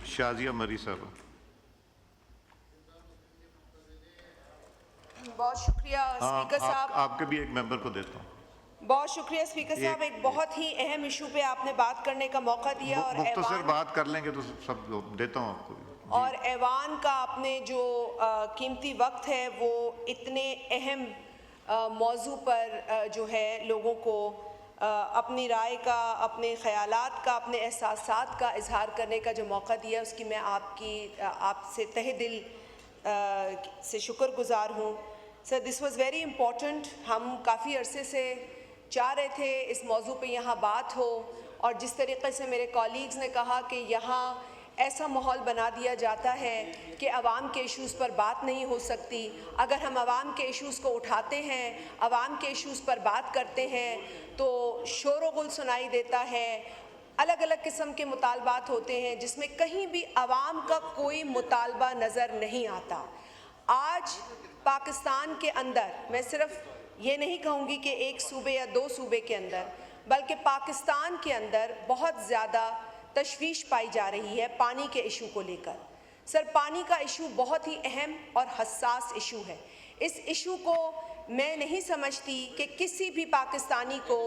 शाजिया मरी साहब। बहुत शुक्रिया स्पीकर साहब। आपके भी एक मेंबर को देता हूँ। बहुत शुक्रिया स्पीकर साहब, एक बहुत ही अहम इशू पे आपने बात करने का मौका दिया और मुख्तसर बात कर लेंगे तो सब देता हूँ आपको। और ऐवान का आपने जो कीमती वक्त है वो इतने अहम मौजू पर जो है लोगों को अपनी राय का, अपने ख़यालात का, अपने एहसासात का इजहार करने का जो मौका दिया उसकी मैं आपसे तहे दिल से शुक्रगुजार हूँ। Sir, this was very important. हम काफ़ी अरसे से चाह रहे थे इस मौजू पे यहाँ बात हो, और जिस तरीके से मेरे कॉलीग्स ने कहा कि यहाँ ऐसा माहौल बना दिया जाता है कि अवाम के इश्यूज़ पर बात नहीं हो सकती। अगर हम अवाम के इश्यूज़ को उठाते हैं, अवाम के इश्यूज़ पर बात करते हैं तो शोर व गुल सुनाई देता है, अलग अलग किस्म के मुतालबात होते हैं जिसमें कहीं भी अवाम का कोई मुतालबा नज़र नहीं आता। आज पाकिस्तान के अंदर, मैं सिर्फ ये नहीं कहूँगी कि एक सूबे या दो सूबे के अंदर, बल्कि पाकिस्तान के अंदर बहुत ज़्यादा तशवीश पाई जा रही है पानी के इशू को लेकर। सर, पानी का इशू बहुत ही अहम और हसास इशू है। इस इशू को मैं नहीं समझती कि किसी भी पाकिस्तानी को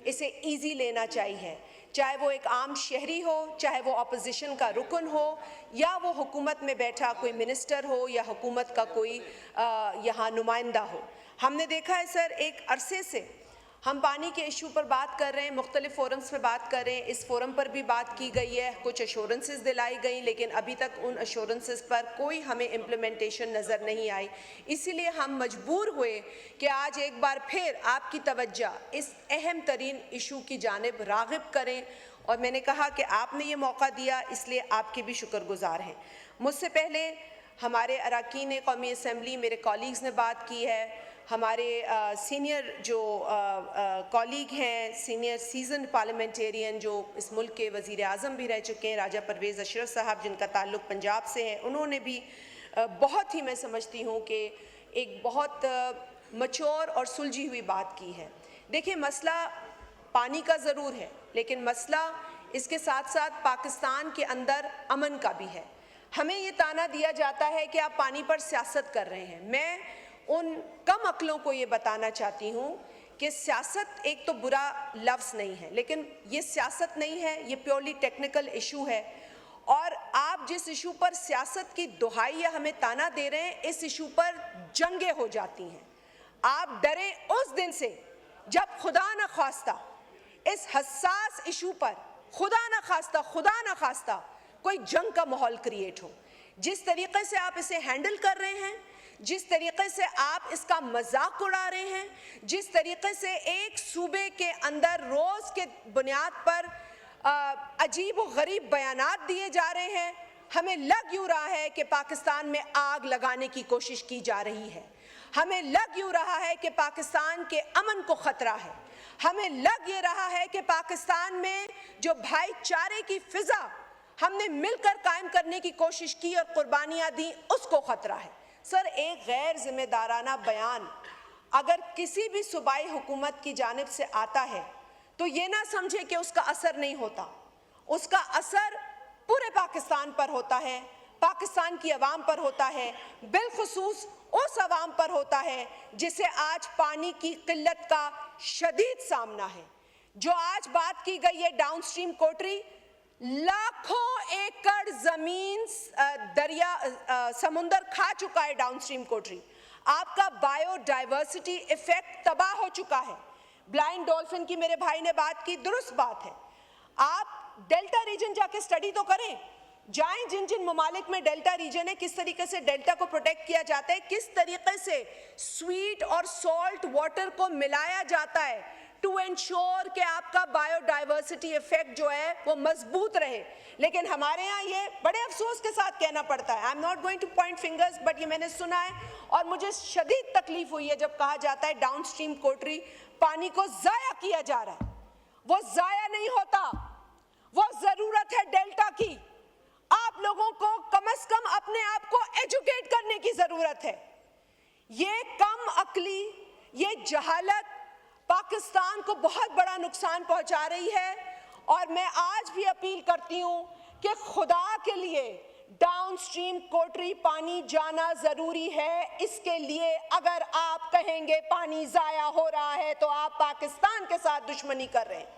इसे ईजी लेना चाहिए, चाहे वो एक आम शहरी हो, चाहे वो अपोजिशन का रुकन हो, या वो हुकूमत में बैठा कोई मिनिस्टर हो, या हुकूमत का कोई यहाँ नुमाइंदा हो। हमने देखा है सर, एक अरसे से हम पानी के इशू पर बात कर रहे हैं, मुख्तलिफ फोरम्स पर बात कर रहे हैं। इस फोरम पर भी बात की गई है, कुछ एश्योरेंसेस दिलाई गई, लेकिन अभी तक उन एश्योरेंसेस पर कोई हमें इम्प्लीमेंटेशन नज़र नहीं आई। इसीलिए हम मजबूर हुए कि आज एक बार फिर आपकी तवज्जो इस अहम तरीन इशू की जानिब राग़िब करें, और मैंने कहा कि आपने ये मौका दिया, इसलिए आपके भी शुक्रगुजार हैं। मुझसे पहले हमारे अरकान कौमी असम्बली, मेरे कॉलीग्स ने बात की है, हमारे सीनियर जो कॉलीग हैं, सीनियर सीजन पार्लियामेंटेरियन जो इस मुल्क के वज़ीर आज़म भी रह चुके हैं, राजा परवेज़ अशरफ साहब, जिनका ताल्लुक़ पंजाब से है, उन्होंने भी बहुत ही, मैं समझती हूँ कि एक बहुत मैच्योर और सुलझी हुई बात की है। देखिए, मसला पानी का ज़रूर है, लेकिन मसला इसके साथ साथ पाकिस्तान के अंदर अमन का भी है। हमें ये ताना दिया जाता है कि आप पानी पर सियासत कर रहे हैं। मैं उन कम अक्लों को ये बताना चाहती हूँ कि सियासत एक तो बुरा लफ्ज़ नहीं है, लेकिन ये सियासत नहीं है, ये प्योरली टेक्निकल इशू है। और आप जिस इशू पर सियासत की दुहाई या हमें ताना दे रहे हैं, इस इशू पर जंगें हो जाती हैं। आप डरें उस दिन से जब खुदा न खास्ता इस हसास इशू पर खुदा न खास्ता कोई जंग का माहौल क्रिएट हो। जिस तरीके से आप इसे हैंडल कर रहे हैं, जिस तरीके से आप इसका मजाक उड़ा रहे हैं, जिस तरीके से एक सूबे के अंदर रोज़ के बुनियाद पर अजीब व गरीब बयानात दिए जा रहे हैं, हमें लग यूँ रहा है कि पाकिस्तान में आग लगाने की कोशिश की जा रही है। हमें लग यूँ रहा है कि पाकिस्तान के अमन को ख़तरा है। हमें लग ये रहा है कि पाकिस्तान में जो भाईचारे की फ़िज़ा हमने मिलकर कायम करने की कोशिश की और कुर्बानियाँ दी, उसको ख़तरा है। सर, एक गैर जिम्मेदाराना बयान अगर किसी भी सूबाई हुकूमत की जानिब से आता है तो ये ना समझे कि उसका असर नहीं होता। उसका असर पूरे पाकिस्तान पर होता है, पाकिस्तान की आवाम पर होता है, बिलखुसूस उस आवाम पर होता है जिसे आज पानी की किल्लत का शदीद सामना है। जो आज बात की गई है डाउनस्ट्रीम कोटरी, लाखों एकड़ जमीन समुंदर खा चुका है डाउनस्ट्रीम कोटरी। आपका बायोडाइवर्सिटी इफेक्ट तबाह हो चुका है। ब्लाइंड डॉल्फिन की मेरे भाई ने बात की, दुरुस्त बात है। आप डेल्टा रीजन जाके स्टडी तो करें, जाएं जिन जिन ममालिक में डेल्टा रीजन है, किस तरीके से डेल्टा को प्रोटेक्ट किया जाता है, किस तरीके से स्वीट और सॉल्ट वाटर को मिलाया जाता है टू एंश्योर कि आपका बायोडाइवर्सिटी इफेक्ट जो है वो मजबूत रहे। लेकिन हमारे यहाँ ये बड़े अफसोस के साथ कहना पड़ता है, I am not going two point fingers, but ये मैंने सुना है और मुझे शदीद तकलीफ हुई है जब कहा जाता है डाउनस्ट्रीम कोटरी पानी को ज़ाया किया जा रहा है। वो ज़ाया नहीं होता, वो ज़रूरत है डेल्टा की। आप लोगों को कम से कम अपने आप को एजुकेट करने की ज़रूरत है। ये कम अक्ली, ये जहालत पाकिस्तान को बहुत बड़ा नुकसान पहुंचा रही है। और मैं आज भी अपील करती हूं कि खुदा के लिए डाउनस्ट्रीम कोटरी पानी जाना जरूरी है। इसके लिए अगर आप कहेंगे पानी जाया हो रहा है तो आप पाकिस्तान के साथ दुश्मनी कर रहे हैं,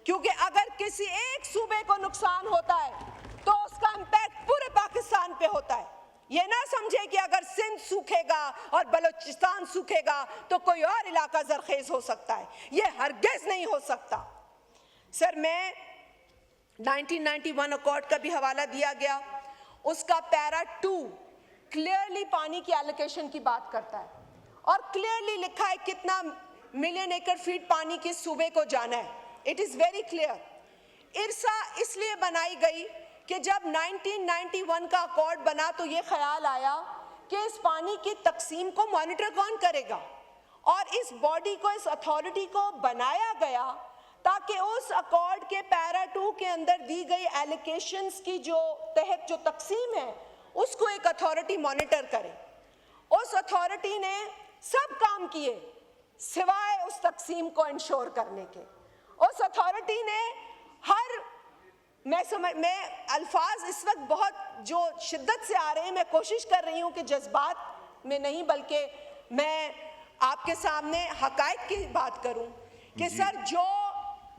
क्योंकि अगर किसी एक सूबे को नुकसान होता है तो उसका इम्पैक्ट पूरे पाकिस्तान पे होता है। ये ना समझे कि अगर सिंध सूखेगा और बलूचिस्तान सूखेगा तो कोई और इलाका जरखेज हो सकता है, ये हरगिज नहीं हो सकता। सर, मैं 1991 अकॉर्ड का भी हवाला दिया गया, उसका पैरा 2 क्लियरली पानी की एलोकेशन की बात करता है और क्लियरली लिखा है कितना मिलियन एकड़ फीट पानी किस सूबे को जाना है। It is very clear. IRSA इसलिए बनाई गई कि जब 1991 का अकॉर्ड बना तो ये ख्याल आया कि इस पानी की तकसीम को मॉनिटर कौन करेगा, और इस बॉडी को, इस अथॉरिटी को बनाया गया ताकि उस अकॉर्ड के पैरा 2 के अंदर दी गई एलोकेशंस की जो तहत जो तकसीम है उसको एक अथॉरिटी मॉनिटर करे। उस अथॉरिटी ने सब काम किए सिवाय उस तकसीम को इंश्योर करने के। उस अथॉरिटी ने मैं अल्फाज इस वक्त बहुत जो शिद्दत से आ रहे हैं, मैं कोशिश कर रही हूँ कि जज्बात में नहीं बल्कि मैं आपके सामने हकायक की बात करूँ कि सर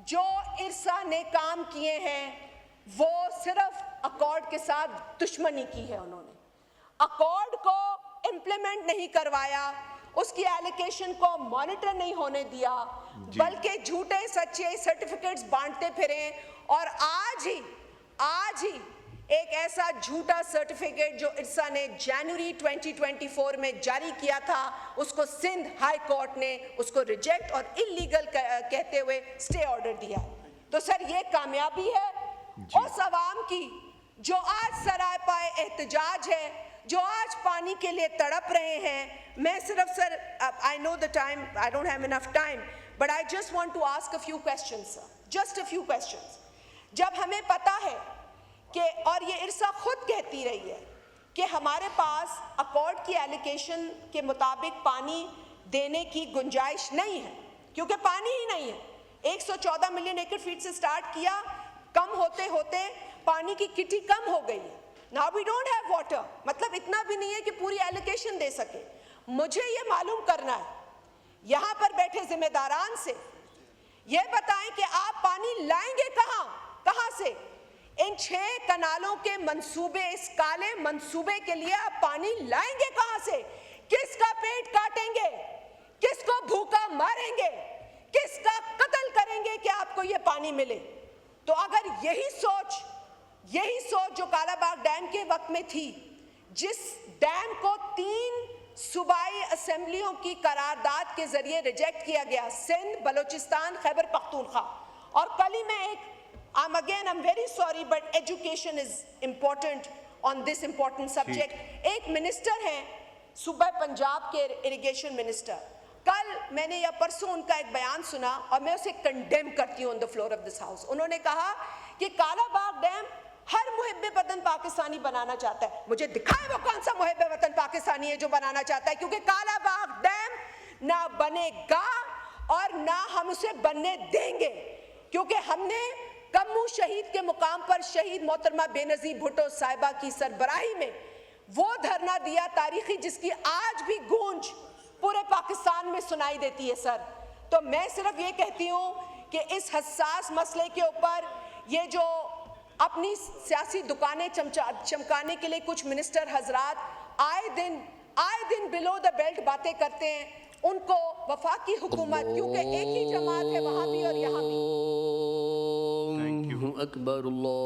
जो इरसा ने काम किए हैं वो सिर्फ अकॉर्ड के साथ दुश्मनी की है। उन्होंने अकॉर्ड को इम्प्लीमेंट नहीं करवाया, उसकी एलोकेशन को मॉनिटर नहीं होने दिया, बल्कि झूठे सच्चे सर्टिफिकेट्स बांटते फिरे। और आज ही एक ऐसा झूठा सर्टिफिकेट जो इरसा ने जनवरी 2024 में जारी किया था, उसको सिंध हाई कोर्ट ने उसको रिजेक्ट और इलीगल कहते हुए स्टे ऑर्डर दिया। तो सर, ये कामयाबी है उस अवाम की जो आज सरापाए एहतजाज है, जो आज पानी के लिए तड़प रहे हैं। मैं सिर्फ sir, I know the time, I don't have enough time, but I just want to ask a few questions, just a few questions. जब हमें पता है कि, और ये इरसा खुद कहती रही है कि हमारे पास अकॉर्ड की एलोकेशन के मुताबिक पानी देने की गुंजाइश नहीं है, क्योंकि पानी ही नहीं है। 114 मिलियन एकड़ फीट से स्टार्ट किया, कम होते होते पानी की किटी कम हो गई है। Now we don't have water, मतलब इतना भी नहीं है कि पूरी एलोकेशन दे सके। मुझे ये मालूम करना है यहाँ पर बैठे जिम्मेदारान से, ये बताएं कि आप पानी लाएंगे कहाँ से? इन 6 कनालों के मंसूबे, इस काले मंसूबे के लिए आप पानी लाएंगे कहाँ से? किसका पेट काटेंगे? किसको भूखा मारेंगे? किसका कत्ल करेंगे कि आपको ये पानी मिले? तो अगर यही सोच जो कालाबाग डैम के वक्त में थी, जिस डैम को 3 सूबाई असेंबलियों की करारदाद के जरिए रिजेक्ट किया गया, सिंध, बलूचिस्तान, खैबर पख्तूनख्वा, और कल ही मैं I'm very sorry, but education is important on this important subject. एक मिनिस्टर हैं सूबा पंजाब के इरिगेशन मिनिस्टर, कल मैंने या परसों उनका एक बयान सुना और मैं उसे कंडेम करती हूँ on the floor of this house. उन्होंने कहा कि कालाबाग डैम हर मुहिब्बे वतन पाकिस्तानी बनाना चाहता है। मुझे दिखाए वो कौन सा मुहिब्बे वतन पाकिस्तानी है जो बनाना चाहता है, क्योंकि कालाबाग डैम ना बनेगा और ना हम उसे बनने देंगे, क्योंकि हमने कम्मू शहीद के मुकाम पर शहीद मोहतरमा बेनज़ीर भुट्टो साहिबा की सरबराही में वो धरना दिया तारीखी, जिसकी आज भी गूंज पूरे पाकिस्तान में सुनाई देती है सर। तो मैं सिर्फ ये कहती हूँ कि इस हसास मसले के ऊपर ये जो अपनी सियासी दुकानें चमकाने के लिए कुछ मिनिस्टर हजरात आए दिन बिलो द बेल्ट बातें करते हैं, उनको वफाकी हुकूमत, क्योंकि एक ही जमात है वहाँ भी और यहाँ भी। अल्लाहु अकबर, अल्लाहु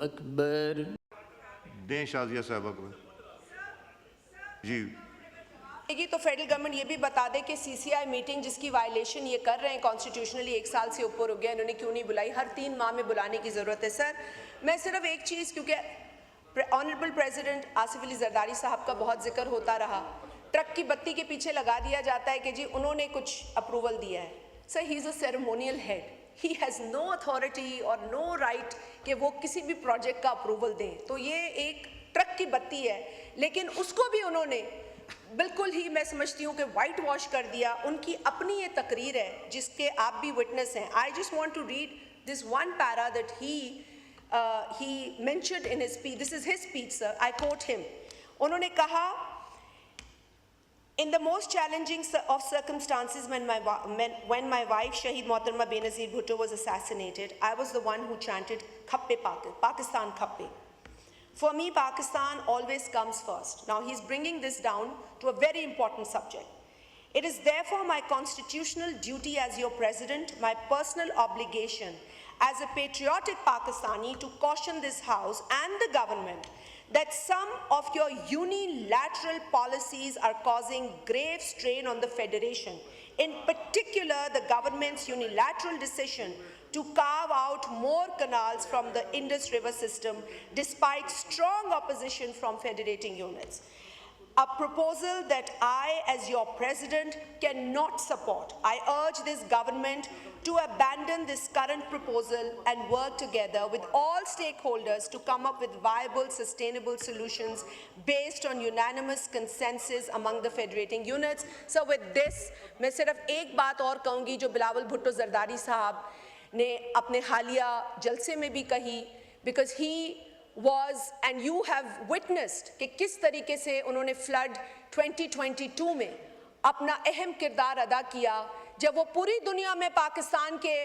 अकबर। दें शाजिया साहबा को जी। तो फेडरल गवर्नमेंट ये भी बता दे कि सीसीआई मीटिंग जिसकी वायलेशन ये कर रहे हैं कॉन्स्टिट्यूशनली 1 साल से ऊपर हो गया, इन्होंने क्यों नहीं बुलाई? हर 3 माह में बुलाने की ज़रूरत है सर। मैं सिर्फ एक चीज़, क्योंकि ऑनरेबल प्रेसिडेंट आसिफ अली जरदारी साहब का बहुत जिक्र होता रहा, ट्रक की बत्ती के पीछे लगा दिया जाता है कि जी उन्होंने कुछ अप्रूवल दिया है। Sir, he is a ceremonial head, he has no authority और नो राइट कि वो किसी भी प्रोजेक्ट का अप्रूवल दें। तो ये एक ट्रक की बत्ती है, लेकिन उसको भी उन्होंने बिल्कुल ही मैं समझती हूँ कि वाइट वॉश कर दिया। उनकी अपनी ये तकरीर है जिसके आप भी विटनेस हैं। I just want to read this one para that he mentioned in his speech. This is his speech, sir. I quote him. उन्होंने कहा, in the most challenging of circumstances when my wife Shahid Mohtarma Benazir Bhutto was assassinated, I was the one who chanted Khappe Pakistan Khappe. For me, Pakistan always comes first. Now he's bringing this down to a very important subject. It is therefore my constitutional duty as your president, my personal obligation as a patriotic Pakistani to caution this House and the government that some of your unilateral policies are causing grave strain on the Federation. In particular, the government's unilateral decision to carve out more canals from the Indus River system despite strong opposition from federating units. A proposal that I, as your president, cannot support. I urge this government to abandon this current proposal and work together with all stakeholders to come up with viable, sustainable solutions based on unanimous consensus among the federating units. So with this, मैं सिर्फ एक बात और कहूँगी जो बिलावल भुट्टो जरदारी साहब ने अपने हालिया जलसे में भी कही, because he was, and you have witnessed कि किस तरीके से उन्होंने फ्लड 2022 में अपना अहम किरदार अदा किया, जब वो पूरी दुनिया में पाकिस्तान के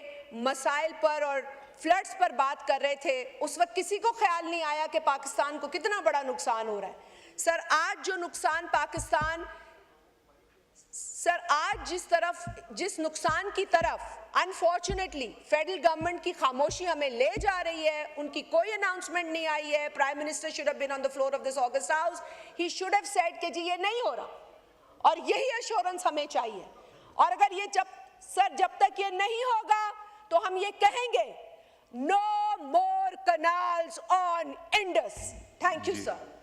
मसाइल पर और फ्लड्स पर बात कर रहे थे। उस वक्त किसी को ख्याल नहीं आया कि पाकिस्तान को कितना बड़ा नुकसान हो रहा है। सर आज जो नुकसान पाकिस्तान, सर आज जिस नुकसान की तरफ अनफॉर्चुनेटली फेडरल गवर्नमेंट की खामोशी हमें ले जा रही है, उनकी कोई अनाउंसमेंट नहीं आई है। Prime minister should have been on the floor of this august house, he should have said कि जी ये नहीं हो रहा और यही एश्योरेंस हमें चाहिए। और अगर ये जब तक ये नहीं होगा तो हम ये कहेंगे, no more canals on Indus. Thank you sir.